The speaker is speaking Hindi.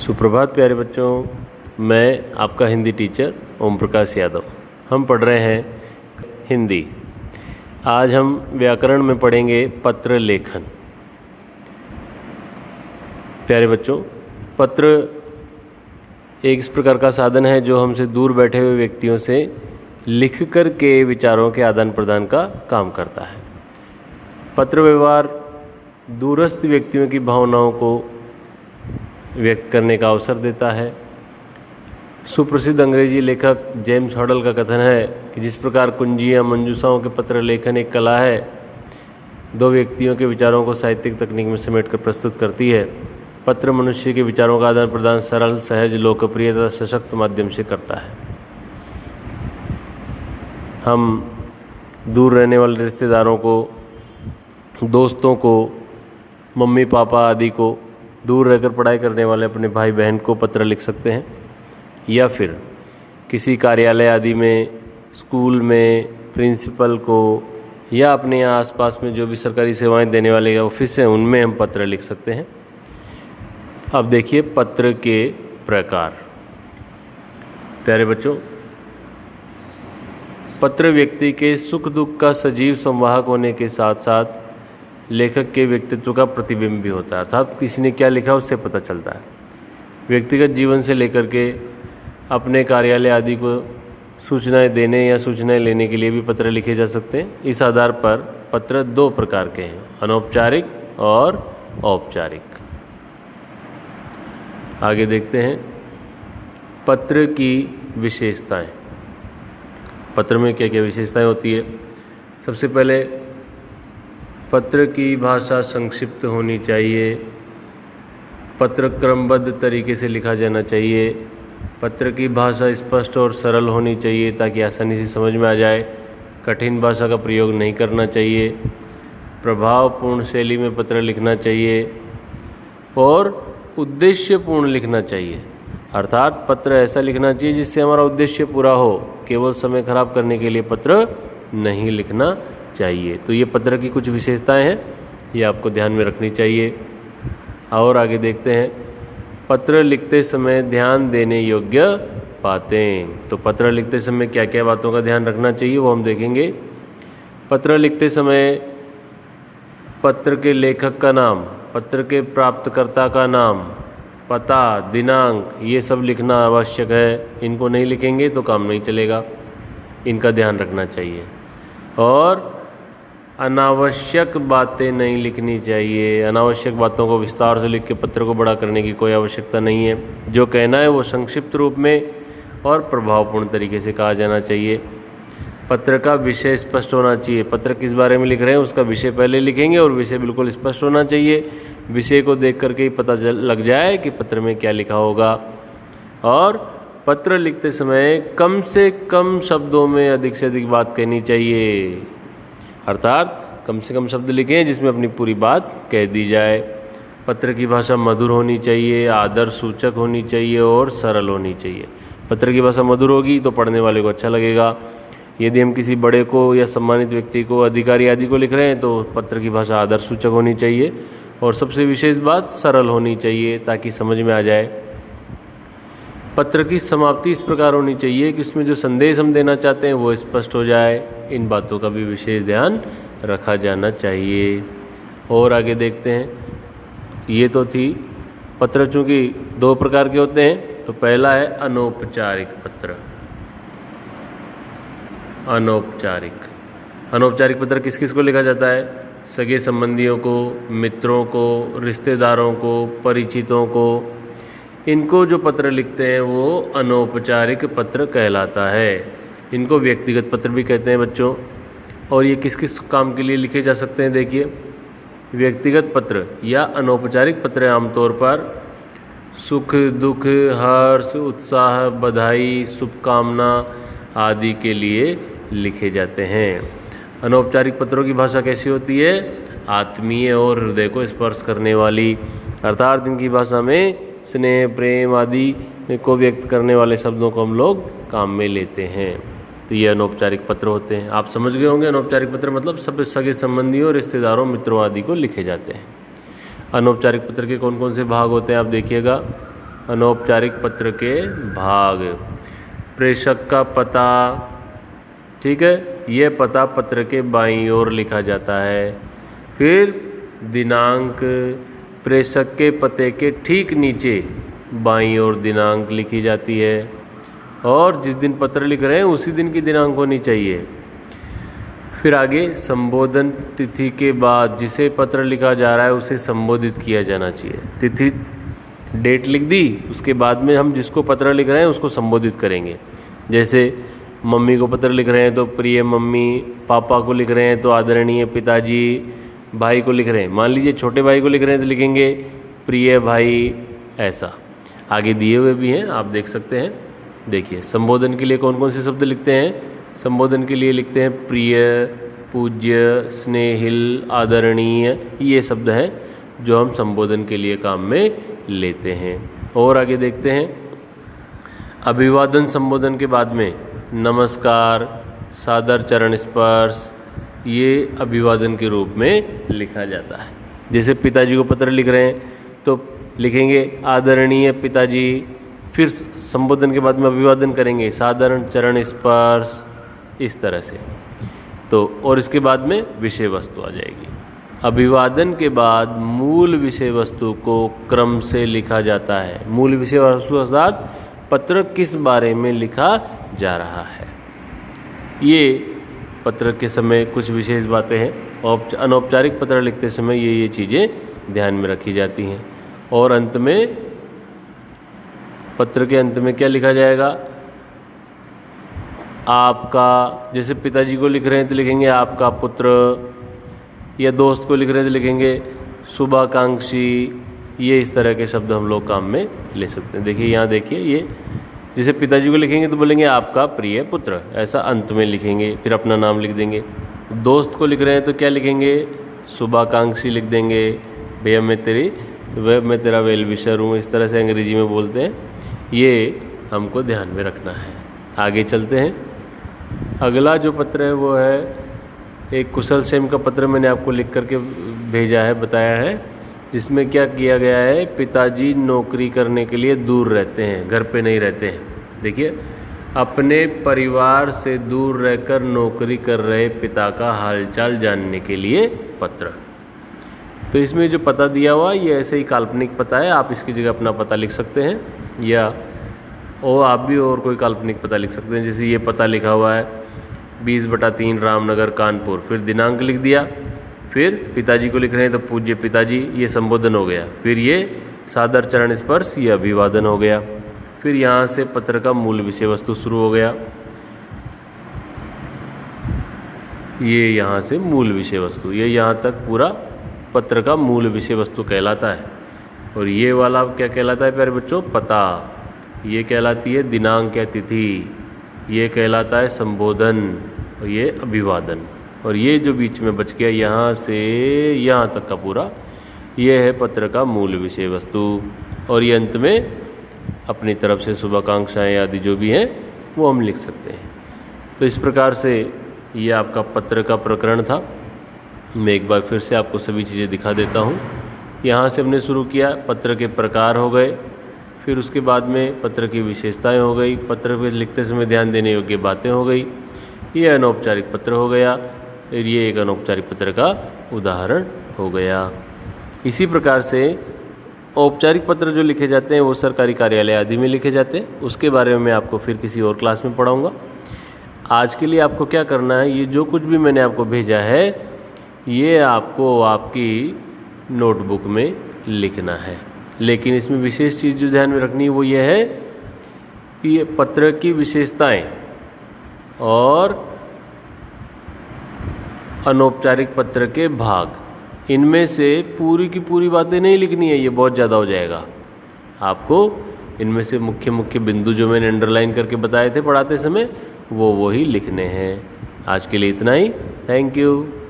सुप्रभात प्यारे बच्चों, मैं आपका हिंदी टीचर ओम प्रकाश यादव। हम पढ़ रहे हैं हिंदी। आज हम व्याकरण में पढ़ेंगे पत्र लेखन। प्यारे बच्चों, पत्र एक इस प्रकार का साधन है जो हमसे दूर बैठे हुए व्यक्तियों से लिख कर के विचारों के आदान प्रदान का काम करता है। पत्र व्यवहार दूरस्थ व्यक्तियों की भावनाओं को व्यक्त करने का अवसर देता है। सुप्रसिद्ध अंग्रेजी लेखक जेम्स हडल का कथन है कि जिस प्रकार कुंजी या मंजूषाओं के पत्र लेखन एक कला है, दो व्यक्तियों के विचारों को साहित्यिक तकनीक में समेटकर प्रस्तुत करती है, पत्र मनुष्य के विचारों का आदान प्रदान सरल, सहज, लोकप्रिय तथा सशक्त माध्यम से करता है। हम दूर रहने वाले रिश्तेदारों को, दोस्तों को, मम्मी पापा आदि को, दूर रहकर पढ़ाई करने वाले अपने भाई बहन को पत्र लिख सकते हैं, या फिर किसी कार्यालय आदि में, स्कूल में प्रिंसिपल को, या अपने यहाँ आसपास में जो भी सरकारी सेवाएं देने वाले ऑफिस हैं उनमें हम पत्र लिख सकते हैं। अब देखिए पत्र के प्रकार। प्यारे बच्चों, पत्र व्यक्ति के सुख दुख का सजीव संवाहक होने के साथ साथ लेखक के व्यक्तित्व का प्रतिबिंब भी होता है। अर्थात किसी ने क्या लिखा उससे पता चलता है। व्यक्तिगत जीवन से लेकर के अपने कार्यालय आदि को सूचनाएं देने या सूचनाएं लेने के लिए भी पत्र लिखे जा सकते हैं। इस आधार पर पत्र दो प्रकार के हैं, अनौपचारिक और औपचारिक। आगे देखते हैं पत्र की विशेषताएं। पत्र में क्या क्या विशेषताएं होती है। सबसे पहले पत्र की भाषा संक्षिप्त होनी चाहिए। पत्र क्रमबद्ध तरीके से लिखा जाना चाहिए। पत्र की भाषा स्पष्ट और सरल होनी चाहिए ताकि आसानी से समझ में आ जाए। कठिन भाषा का प्रयोग नहीं करना चाहिए। प्रभावपूर्ण शैली में पत्र लिखना चाहिए और उद्देश्यपूर्ण लिखना चाहिए। अर्थात पत्र ऐसा लिखना चाहिए जिससे हमारा उद्देश्य पूरा हो। केवल समय खराब करने के लिए पत्र नहीं लिखना चाहिए। तो ये पत्र की कुछ विशेषताएं हैं, ये आपको ध्यान में रखनी चाहिए। और आगे देखते हैं पत्र लिखते समय ध्यान देने योग्य बातें। तो पत्र लिखते समय क्या क्या बातों का ध्यान रखना चाहिए वो हम देखेंगे। पत्र लिखते समय पत्र के लेखक का नाम, पत्र के प्राप्तकर्ता का नाम, पता, दिनांक, ये सब लिखना आवश्यक है। इनको नहीं लिखेंगे तो काम नहीं चलेगा, इनका ध्यान रखना चाहिए। और अनावश्यक बातें नहीं लिखनी चाहिए। अनावश्यक बातों को विस्तार से लिख के पत्र को बड़ा करने की कोई आवश्यकता नहीं है। जो कहना है वो संक्षिप्त रूप में और प्रभावपूर्ण तरीके से कहा जाना चाहिए। पत्र का विषय स्पष्ट होना चाहिए। पत्र किस बारे में लिख रहे हैं उसका विषय पहले लिखेंगे और विषय बिल्कुल स्पष्ट होना चाहिए। विषय को देख करके ही पता लग जाए कि पत्र में क्या लिखा होगा। और पत्र लिखते समय कम से कम शब्दों में अधिक से अधिक बात कहनी चाहिए। अर्थात कम से कम शब्द लिखें जिसमें अपनी पूरी बात कह दी जाए। पत्र की भाषा मधुर होनी चाहिए, आदर सूचक होनी चाहिए और सरल होनी चाहिए। पत्र की भाषा मधुर होगी तो पढ़ने वाले को अच्छा लगेगा। यदि हम किसी बड़े को या सम्मानित व्यक्ति को, अधिकारी आदि को लिख रहे हैं तो पत्र की भाषा आदर सूचक होनी चाहिए और सबसे विशेष बात सरल होनी चाहिए ताकि समझ में आ जाए। पत्र की समाप्ति इस प्रकार होनी चाहिए कि उसमें जो संदेश हम देना चाहते हैं वो स्पष्ट हो जाए। इन बातों का भी विशेष ध्यान रखा जाना चाहिए। और आगे देखते हैं, ये तो थी पत्र चूँकि दो प्रकार के होते हैं। तो पहला है अनौपचारिक पत्र। अनौपचारिक पत्र किस किस को लिखा जाता है? सगे संबंधियों को, मित्रों को, रिश्तेदारों को, परिचितों को। इनको जो पत्र लिखते हैं वो अनौपचारिक पत्र कहलाता है। इनको व्यक्तिगत पत्र भी कहते हैं बच्चों। और ये किस किस काम के लिए लिखे जा सकते हैं? देखिए, व्यक्तिगत पत्र या अनौपचारिक पत्र आमतौर पर सुख दुख, हर्ष, उत्साह, बधाई, शुभकामना आदि के लिए लिखे जाते हैं। अनौपचारिक पत्रों की भाषा कैसी होती है? आत्मीय और हृदय को स्पर्श करने वाली। अर्थात इनकी भाषा में स्नेह, प्रेम आदि को व्यक्त करने वाले शब्दों को हम लोग काम में लेते हैं। तो ये अनौपचारिक पत्र होते हैं। आप समझ गए होंगे अनौपचारिक पत्र मतलब सब सगे संबंधियों, रिश्तेदारों, मित्रों आदि को लिखे जाते हैं। अनौपचारिक पत्र के कौन कौन से भाग होते हैं आप देखिएगा। अनौपचारिक पत्र के भाग। प्रेषक का पता, ठीक है, यह पता पत्र के बाईं ओर लिखा जाता है। फिर दिनांक, प्रेषक के पते के ठीक नीचे बाईं ओर दिनांक लिखी जाती है और जिस दिन पत्र लिख रहे हैं उसी दिन की दिनांक होनी चाहिए। फिर आगे संबोधन, तिथि के बाद जिसे पत्र लिखा जा रहा है उसे संबोधित किया जाना चाहिए। तिथि, डेट लिख दी, उसके बाद में हम जिसको पत्र लिख रहे हैं उसको संबोधित करेंगे। जैसे मम्मी को पत्र लिख रहे हैं तो प्रिय मम्मी, पापा को लिख रहे हैं तो आदरणीय पिताजी, भाई को लिख रहे हैं, मान लीजिए छोटे भाई को लिख रहे हैं तो लिखेंगे प्रिय भाई, ऐसा। आगे दिए हुए भी हैं, आप देख सकते हैं। देखिए संबोधन के लिए कौन कौन से शब्द लिखते हैं। संबोधन के लिए लिखते हैं प्रिय, पूज्य, स्नेहिल, आदरणीय, ये शब्द हैं जो हम संबोधन के लिए काम में लेते हैं। और आगे देखते हैं अभिवादन संबोधन के बाद में नमस्कार, सादर चरण स्पर्श, ये अभिवादन के रूप में लिखा जाता है। जैसे पिताजी को पत्र लिख रहे हैं तो लिखेंगे आदरणीय पिताजी, फिर संबोधन के बाद में अभिवादन करेंगे साधारण चरण स्पर्श, इस तरह से। तो और इसके बाद में विषय वस्तु आ जाएगी। अभिवादन के बाद मूल विषय वस्तु को क्रम से लिखा जाता है। मूल विषय वस्तु अर्थात पत्र किस बारे में लिखा जा रहा है। ये पत्र के समय कुछ विशेष बातें हैं और अनौपचारिक पत्र लिखते समय ये चीज़ें ध्यान में रखी जाती हैं। और अंत में, पत्र के अंत में क्या लिखा जाएगा, आपका, जैसे पिताजी को लिख रहे हैं तो लिखेंगे आपका पुत्र, या दोस्त को लिख रहे हैं तो लिखेंगे शुभाकांक्षी। ये इस तरह के शब्द हम लोग काम में ले सकते हैं। देखिए यहाँ देखिए, ये जैसे पिताजी को लिखेंगे तो बोलेंगे आपका प्रिय पुत्र, ऐसा अंत में लिखेंगे, फिर अपना नाम लिख देंगे। दोस्त को लिख रहे हैं तो क्या लिखेंगे, शुभाकांक्षी लिख देंगे, भैया मैं तेरा वेल विशर हूँ, इस तरह से अंग्रेजी में बोलते हैं। ये हमको ध्यान में रखना है। आगे चलते हैं। अगला जो पत्र है वो है एक कुशल क्षेम का पत्र, मैंने आपको लिख करके भेजा है, बताया है, जिसमें क्या किया गया है, पिताजी नौकरी करने के लिए दूर रहते हैं, घर पे नहीं रहते हैं। देखिए, अपने परिवार से दूर रहकर नौकरी कर रहे पिता का हालचाल जानने के लिए पत्र। तो इसमें जो पता दिया हुआ ये ऐसे ही काल्पनिक पता है, आप इसकी जगह अपना पता लिख सकते हैं, या और आप भी और कोई काल्पनिक पता लिख सकते हैं। जैसे ये पता लिखा हुआ है 20/3 रामनगर कानपुर, फिर दिनांक लिख दिया, फिर पिताजी को लिख रहे हैं तो पूज्य पिताजी, ये संबोधन हो गया। फिर ये सादर चरण स्पर्श, ये अभिवादन हो गया। फिर यहाँ से पत्र का मूल विषय वस्तु शुरू हो गया। ये यहाँ से मूल विषय वस्तु, ये यहाँ तक पूरा पत्र का मूल विषय वस्तु कहलाता है। और ये वाला क्या कहलाता है प्यारे बच्चों, पता। ये कहलाती है दिनांक या तिथि, ये कहलाता है संबोधन, और ये अभिवादन। और ये जो बीच में बच गया यहाँ से यहाँ तक का पूरा, ये है पत्र का मूल विषय वस्तु। और ये अंत में अपनी तरफ से शुभाकांक्षाएँ आदि जो भी हैं वो हम लिख सकते हैं। तो इस प्रकार से ये आपका पत्र का प्रकरण था। मैं एक बार फिर से आपको सभी चीज़ें दिखा देता हूँ। यहाँ से हमने शुरू किया, पत्र के प्रकार हो गए, फिर उसके बाद में पत्र की विशेषताएं हो गई, पत्र पे लिखते समय ध्यान देने योग्य बातें हो गई, ये अनौपचारिक पत्र हो गया, और ये एक अनौपचारिक पत्र का उदाहरण हो गया। इसी प्रकार से औपचारिक पत्र जो लिखे जाते हैं वो सरकारी कार्यालय आदि में लिखे जाते हैं, उसके बारे में मैं आपको फिर किसी और क्लास में पढ़ाऊँगा। आज के लिए आपको क्या करना है, ये जो कुछ भी मैंने आपको भेजा है ये आपको आपकी नोटबुक में लिखना है। लेकिन इसमें विशेष चीज़ जो ध्यान में रखनी है वो ये है कि ये पत्र की विशेषताएं और अनौपचारिक पत्र के भाग, इनमें से पूरी की पूरी बातें नहीं लिखनी है, ये बहुत ज़्यादा हो जाएगा। आपको इनमें से मुख्य मुख्य बिंदु जो मैंने अंडरलाइन करके बताए थे पढ़ाते समय वो ही लिखने हैं। आज के लिए इतना ही। Thank you.